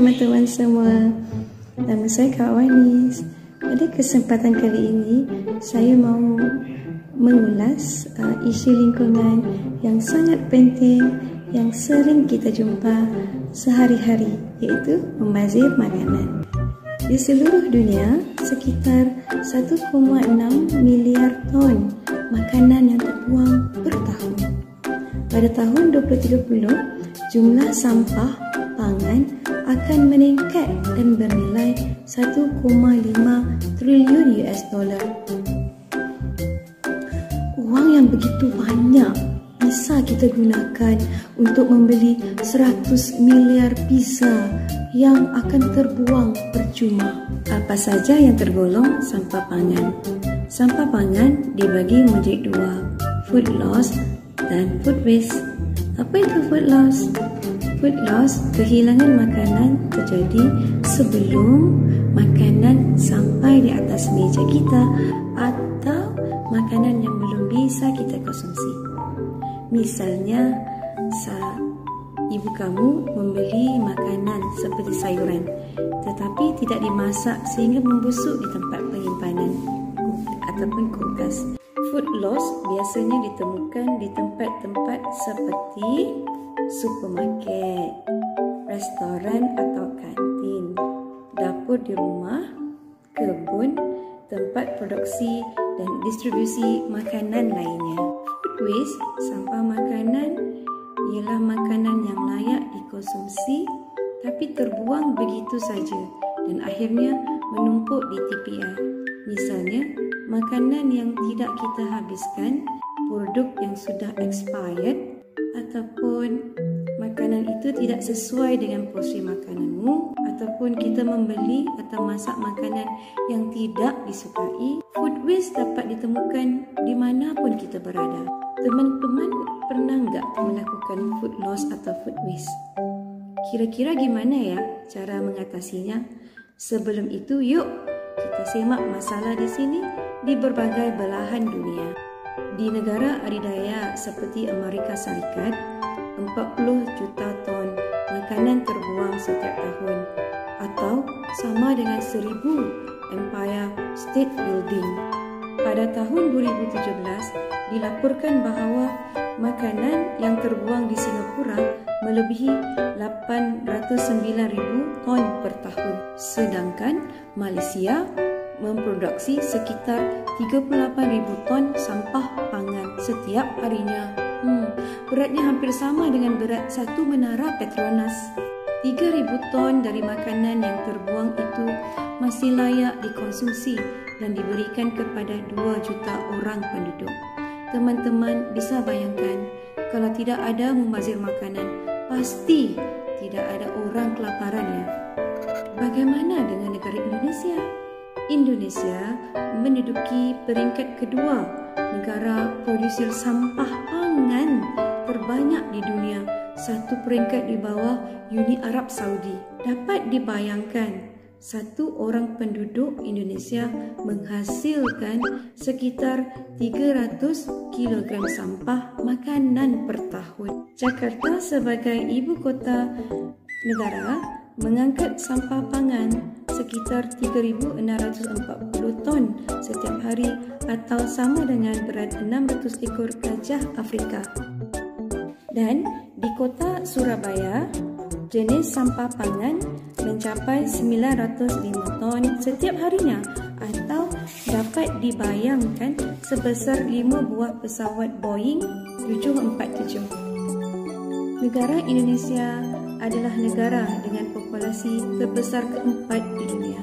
teman-teman semua. Nama saya Kak Wanis. Pada kesempatan kali ini, saya mahu mengulas isu lingkungan yang sangat penting yang sering kita jumpa sehari-hari, iaitu membazir makanan. Di seluruh dunia, sekitar 1,6 miliar ton makanan yang terbuang per tahun. Pada tahun 2030, jumlah sampah pangan akan meningkat dan bernilai 1,5 triliun US dollar. Wang yang begitu banyak bisa kita gunakan untuk membeli 100 miliar pizza yang akan terbuang percuma. Apa saja yang tergolong sampah pangan? Sampah pangan dibagi menjadi dua, food loss dan food waste. Apa itu food loss? Food loss, kehilangan makanan terjadi sebelum makanan sampai di atas meja kita atau makanan yang belum bisa kita konsumsi. Misalnya, ibu kamu membeli makanan seperti sayuran tetapi tidak dimasak sehingga membusuk di tempat penyimpanan ataupun kulkas. Food loss biasanya ditemukan di tempat-tempat seperti supermarket, restoran atau kantin, dapur di rumah, kebun, tempat produksi dan distribusi makanan lainnya. Food waste, sampah makanan, ialah makanan yang layak dikonsumsi tapi terbuang begitu saja dan akhirnya menumpuk di TPR. Misalnya, makanan yang tidak kita habiskan, produk yang sudah expired, ataupun makanan itu tidak sesuai dengan porsi makananmu, ataupun kita membeli atau masak makanan yang tidak disukai. Food waste dapat ditemukan di mana pun kita berada. Teman-teman pernah enggak melakukan food loss atau food waste? Kira-kira gimana ya cara mengatasinya? Sebelum itu, yuk kita simak masalah di sini di berbagai belahan dunia. Di negara adidaya seperti Amerika Serikat, 40 juta ton makanan terbuang setiap tahun, atau sama dengan 1000 Empire State Building. Pada tahun 2017, dilaporkan bahawa makanan yang terbuang di Singapura melebihi 809,000 ton per tahun. Sedangkan Malaysia memproduksi sekitar 38,000 ton sampah pangan setiap harinya. Beratnya hampir sama dengan berat satu menara Petronas. 3,000 ton dari makanan yang terbuang itu masih layak dikonsumsi dan diberikan kepada 2 juta orang penduduk. Teman-teman bisa bayangkan, kalau tidak ada membazir makanan, pasti tidak ada orang kelaparan ya. Bagaimana dengan negara Indonesia? Indonesia menduduki peringkat kedua negara produser sampah pangan terbanyak di dunia, satu peringkat di bawah Uni Arab Saudi. Dapat dibayangkan, satu orang penduduk Indonesia menghasilkan sekitar 300 kg sampah makanan per tahun. Jakarta sebagai ibu kota negara mengangkut sampah pangan sekitar 3,640 ton setiap hari atau sama dengan berat 600 ekor gajah Afrika. Dan di kota Surabaya, jenis sampah pangan mencapai 905 ton setiap harinya atau dapat dibayangkan sebesar 5 buah pesawat Boeing 747. Negara Indonesia adalah negara dengan populasi terbesar keempat di dunia.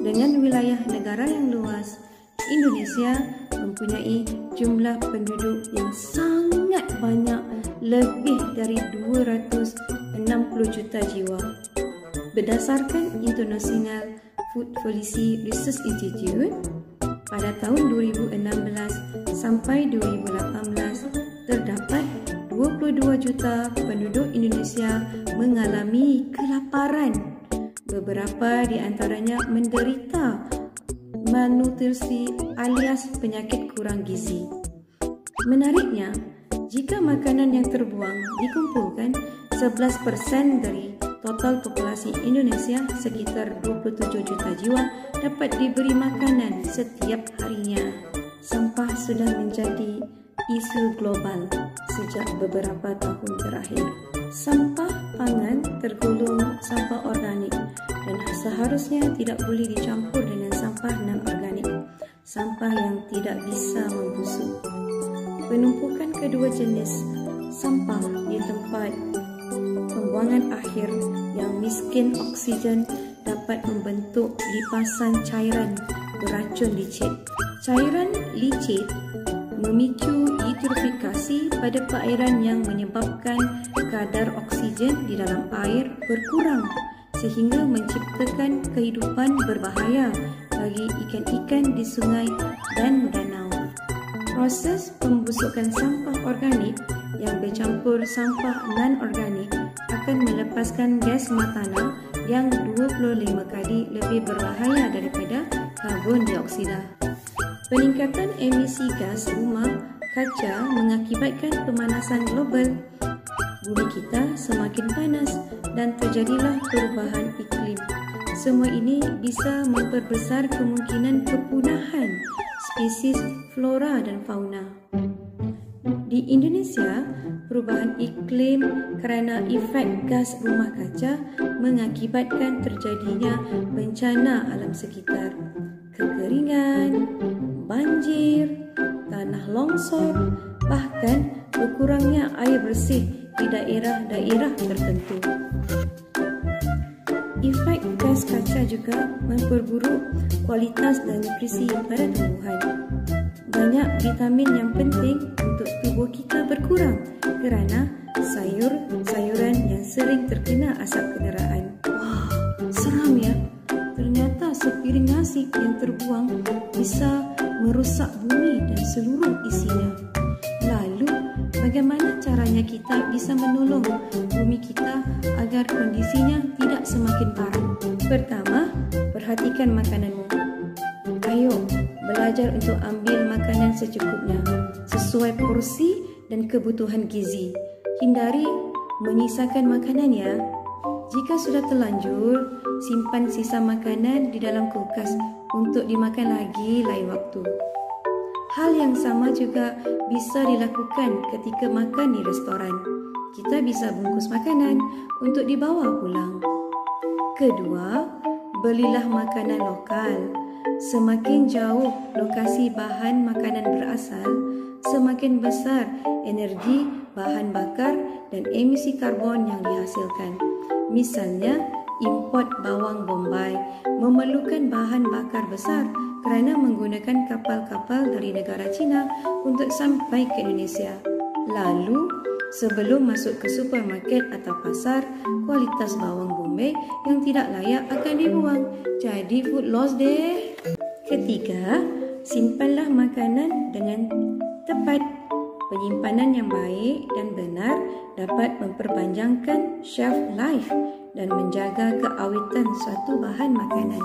Dengan wilayah negara yang luas, Indonesia mempunyai jumlah penduduk yang sangat banyak, lebih dari 260 juta jiwa. Berdasarkan International Food Policy Research Institute, pada tahun 2016 sampai 2018 terdapat 22 juta penduduk Indonesia mengalami kelaparan. Beberapa di antaranya menderita malnutrisi alias penyakit kurang gizi. Menariknya, jika makanan yang terbuang dikumpulkan, 11% dari total populasi Indonesia sekitar 27 juta jiwa dapat diberi makanan setiap harinya. Sampah sudah menjadi isu global sejak beberapa tahun terakhir. Sampah pangan tergolong sampah organik dan seharusnya tidak boleh dicampur dengan sampah non-organik, sampah yang tidak bisa membusuk. Penumpukan kedua jenis sampah di tempat pembuangan akhir yang miskin oksigen dapat membentuk lipasan cairan beracun licin. Cairan licin memicu eutrofikasi pada perairan yang menyebabkan kadar oksigen di dalam air berkurang sehingga menciptakan kehidupan berbahaya bagi ikan-ikan di sungai dan danau. Proses pembusukan sampah organik yang bercampur sampah non-organik akan melepaskan gas metana yang 25 kali lebih berbahaya daripada karbon dioksida. Peningkatan emisi gas rumah kaca mengakibatkan pemanasan global. Bumi kita semakin panas dan terjadilah perubahan iklim. Semua ini bisa memperbesar kemungkinan kepunahan spesies flora dan fauna. Di Indonesia, perubahan iklim kerana efek gas rumah kaca mengakibatkan terjadinya bencana alam sekitar, kekeringan, banjir, tanah longsor, bahkan berkurangnya air bersih di daerah-daerah tertentu. Efek gas kaca juga memperburuk kualitas dan nutrisi pada tumbuhan. Banyak vitamin yang penting untuk tubuh kita berkurang kerana sayur-sayuran yang sering terkena asap kenderaan. Wah, seram ya. Ternyata sepiring nasi yang terbuang bisa merusak bumi dan seluruh isinya. Lalu, bagaimana caranya kita bisa menolong bumi kita agar kondisinya tidak semakin parah? Pertama, perhatikan makananmu. Ayo, belajar untuk ambil makanan secukupnya, sesuai porsi dan kebutuhan gizi. Hindari menyisakan makanan ya. Jika sudah terlanjur, simpan sisa makanan di dalam kulkas untuk dimakan lagi lain waktu. Hal yang sama juga bisa dilakukan ketika makan di restoran. Kita bisa bungkus makanan untuk dibawa pulang. Kedua, belilah makanan lokal. Semakin jauh lokasi bahan makanan berasal, semakin besar energi bahan bakar dan emisi karbon yang dihasilkan. Misalnya, import bawang bombay memerlukan bahan bakar besar kerana menggunakan kapal-kapal dari negara China untuk sampai ke Indonesia. Lalu, sebelum masuk ke supermarket atau pasar, kualitas bawang bombay yang tidak layak akan dibuang. Jadi food loss deh. Ketiga, simpanlah makanan dengan tepat. Penyimpanan yang baik dan benar dapat memperpanjangkan shelf life dan menjaga keawetan suatu bahan makanan.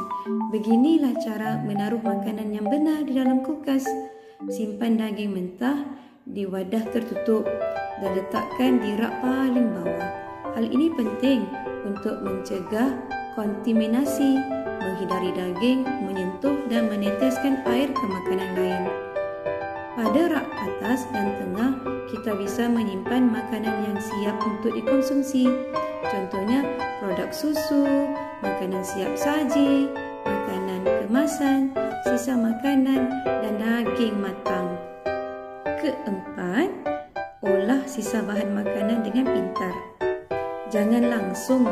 Beginilah cara menaruh makanan yang benar di dalam kulkas. Simpan daging mentah di wadah tertutup dan letakkan di rak paling bawah. Hal ini penting untuk mencegah kontaminasi, menghindari daging menyentuh dan meneteskan air ke makanan lain. Pada rak atas dan tengah, kita bisa menyimpan makanan yang siap untuk dikonsumsi. Contohnya, produk susu, makanan siap saji, makanan kemasan, sisa makanan dan daging matang. Keempat, olah sisa bahan makanan dengan pintar. Jangan langsung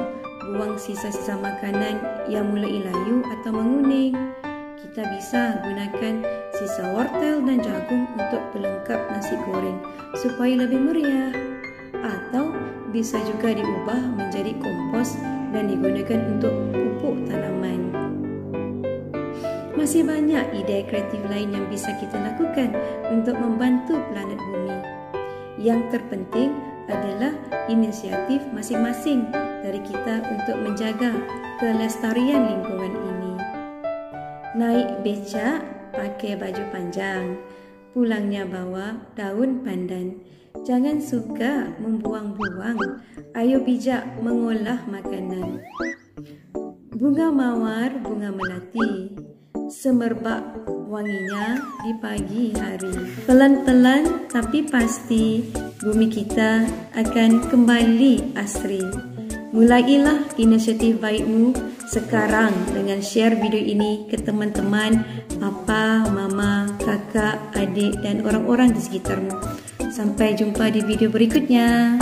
buang sisa-sisa makanan yang mulai layu atau menguning. Kita bisa gunakan sisa wortel dan jagung untuk pelengkap nasi goreng supaya lebih meriah. Atau bisa juga diubah menjadi kompos dan digunakan untuk pupuk tanaman. Masih banyak ide kreatif lain yang bisa kita lakukan untuk membantu planet bumi. Yang terpenting adalah inisiatif masing-masing dari kita untuk menjaga kelestarian lingkungan ini. Naik becak pakai baju panjang, pulangnya bawa daun pandan. Jangan suka membuang-buang. Ayo bijak mengolah makanan. Bunga mawar, bunga melati, semerbak wanginya di pagi hari. Pelan-pelan tapi pasti bumi kita akan kembali asri. Mulailah inisiatif baikmu sekarang dengan share video ini ke teman-teman, papa, mama, kakak, adik dan orang-orang di sekitarmu. Sampai jumpa di video berikutnya.